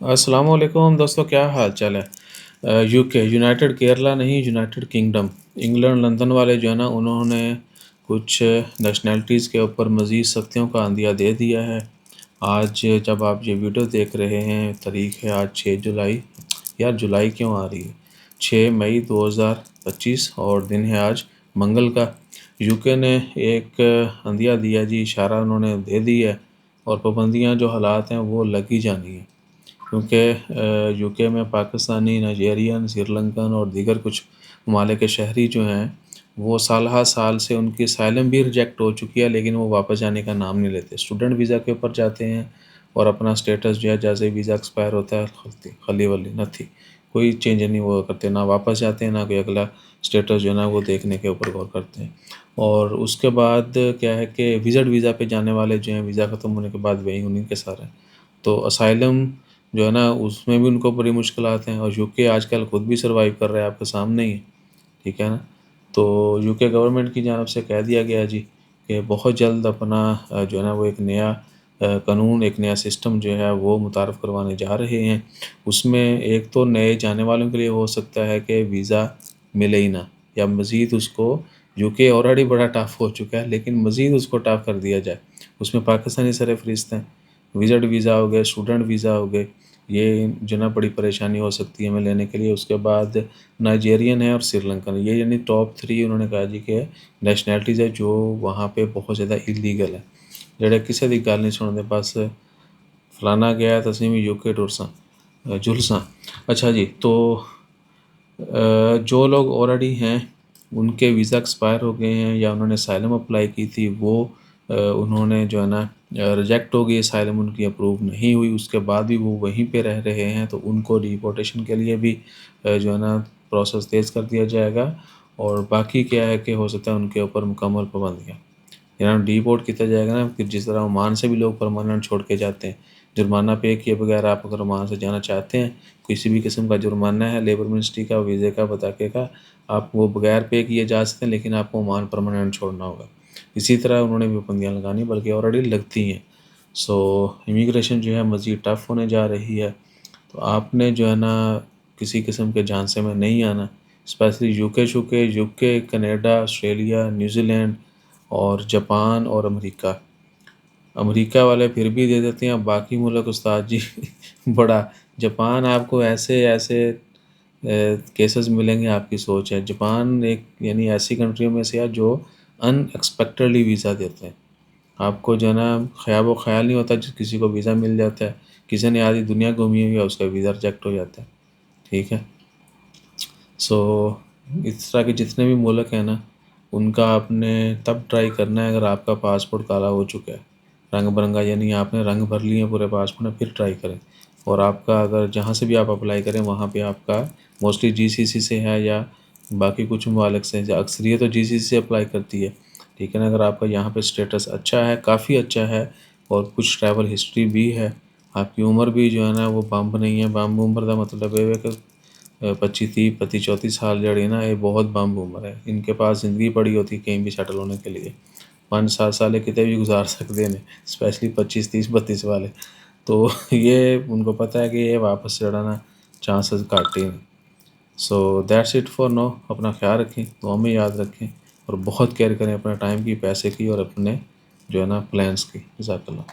अस्सलाम वालेकुम दोस्तों, क्या हाल चाल है। यूके यूनाइटेड केरला नहीं, यूनाइटेड किंगडम, इंग्लैंड लंदन वाले जो है ना, उन्होंने कुछ नेशनैलिटीज़ के ऊपर मज़ीद सख्तियों का अंदिया दे दिया है। आज जब आप ये वीडियो देख रहे हैं, तारीख़ है आज 6 जुलाई। यार जुलाई क्यों आ रही है, 6 मई 2025 और दिन है आज मंगल का। यूके ने एक अंदिया दिया जी, इशारा उन्होंने दे दिया है और पाबंदियाँ जो हालात हैं वो लग ही जानी है। क्योंकि यूके में पाकिस्तानी, नाइजेरियन, श्रीलंकन और दीगर कुछ ममालिक के शहरी जो हैं, वो साल हा साल से उनकी असाइलम भी रिजेक्ट हो चुकी है, लेकिन वो वापस जाने का नाम नहीं लेते। स्टूडेंट वीज़ा के ऊपर जाते हैं और अपना स्टेटस जो है, जैसे वीज़ा एक्सपायर होता है, खली वली नथी, कोई चेंज नहीं वो करते, ना वापस जाते हैं, ना कोई अगला स्टेटस जो है ना वो देखने के ऊपर गौर करते हैं। और उसके बाद क्या है कि विज़िट वीज़ा पे जाने वाले जो हैं, वीज़ा ख़त्म होने के बाद वही उन्हीं के सारे। तो असाइलम जो है ना, उसमें भी उनको बड़ी मुश्किलात हैं और यूके आजकल ख़ुद भी सर्वाइव कर रहा है, आपके सामने ही है, ठीक है ना। तो यूके गवर्नमेंट की जानिब से कह दिया गया जी कि बहुत जल्द अपना जो है ना वो एक नया कानून, एक नया सिस्टम जो है वो मुतारफ़ करवाने जा रहे हैं। उसमें एक तो नए जाने वालों के लिए हो सकता है कि वीज़ा मिले ही ना, या मज़ीद उसको, यूके ऑलरेडी बड़ा टफ़ हो चुका है, लेकिन मज़ीद उसको टफ़ कर दिया जाए। उसमें पाकिस्तानी सरफ़हरिस्त हैं, विज़िट वीज़ा हो गए, स्टूडेंट वीज़ा हो गए, ये जो ना बड़ी परेशानी हो सकती है हमें लेने के लिए। उसके बाद नाइजेरियन है और श्रीलंकन, ये यानी टॉप 3 उन्होंने कहा जी कि नैशनैलिटीज़ है जो वहाँ पे बहुत ज़्यादा इलीगल है। जेह्ड़े किसी दी गल नहीं सुनते, बस फलाना गया तो असीं भी यूके टुरसां जुलसां। अच्छा जी, तो जो लोग ऑलरेडी हैं उनके वीज़ा एक्सपायर हो गए हैं या उन्होंने असाइलम अप्लाई की थी, वो उन्होंने जो है ना रिजेक्ट हो गई, असाइलम उनकी अप्रूव नहीं हुई, उसके बाद भी वो वहीं पे रह रहे हैं, तो उनको डिपोर्टेशन के लिए भी जो है ना प्रोसेस तेज़ कर दिया जाएगा। और बाकी क्या है कि हो सकता है उनके ऊपर मुकम्मल पाबंदियाँ, यानी डिपोर्ट किया जाएगा ना, कि जिस तरह ओमान से भी लोग परमानेंट छोड़ के जाते हैं, जुर्माना पे किए बगैर आप अगर ओमान से जाना चाहते हैं, किसी भी किस्म का जुर्माना है लेबर मिनिस्ट्री का, वीज़े का, पताके का, आप वो बगैर पे किए जा सकते हैं, लेकिन आपको ओमान परमानेंट छोड़ना होगा। इसी तरह उन्होंने भी पाबंदियाँ लगानी, बल्कि ऑलरेडी लगती हैं। सो इमिग्रेशन जो है मज़ीद टफ़ होने जा रही है, तो आपने जो है ना किसी किस्म के झांसे में नहीं आना। Specially UK, Canada, Australia, New Zealand और जापान और अमेरिका। अमेरिका वाले फिर भी दे देते हैं, बाकी मुल्क उस्ताद जी बड़ा, जापान आपको ऐसे केसेस मिलेंगे, आपकी सोच है। जापान एक यानी ऐसी कंट्रियों में से है जो अनएक्सपेक्टेडली वीज़ा देते हैं। आपको जो है ना ख़्याल ख़्याल नहीं होता, जिस किसी को वीज़ा मिल जाता है, किसी ने आधी दुनिया घूमी हुई है, उसका वीज़ा रिजेक्ट हो जाता है, ठीक है। सो इस तरह के जितने भी मुल्क हैं ना, उनका आपने तब ट्राई करना है अगर आपका पासपोर्ट काला हो चुका है, रंग बिरंगा, यानी आपने रंग भर लिए पूरे पासपोर्ट में, फिर ट्राई करें। और आपका अगर जहाँ से भी आप अप्लाई करें वहाँ पे आपका मोस्टली जीसीसी से है या बाकी कुछ ममालिक से, अक्सरियत तो जीसीसी से अप्लाई करती है, ठीक है ना। अगर आपका यहाँ पे स्टेटस अच्छा है, काफ़ी अच्छा है, और कुछ ट्रैवल हिस्ट्री भी है, आपकी उम्र भी जो है ना वो बम्ब नहीं है। बम्ब उम्र का मतलब ये है कि 25-30 34 साल जड़ी ना, ये बहुत बम्ब उम्र है। इनके पास ज़िंदगी पड़ी होती कहीं भी सेटल होने के लिए, 5-7 साल कितने भी गुजार सकते हैं, स्पेशली 25-30-32 वाले। तो ये उनको पता है कि ये वापस जड़ा ना चांसेस घट ही नहीं। So that's it for now. अपना ख्याल रखें, दुआ में याद रखें, और बहुत केयर करें अपने टाइम की, पैसे की, और अपने जो है ना प्लान्स की। जज़ाकल्लाह।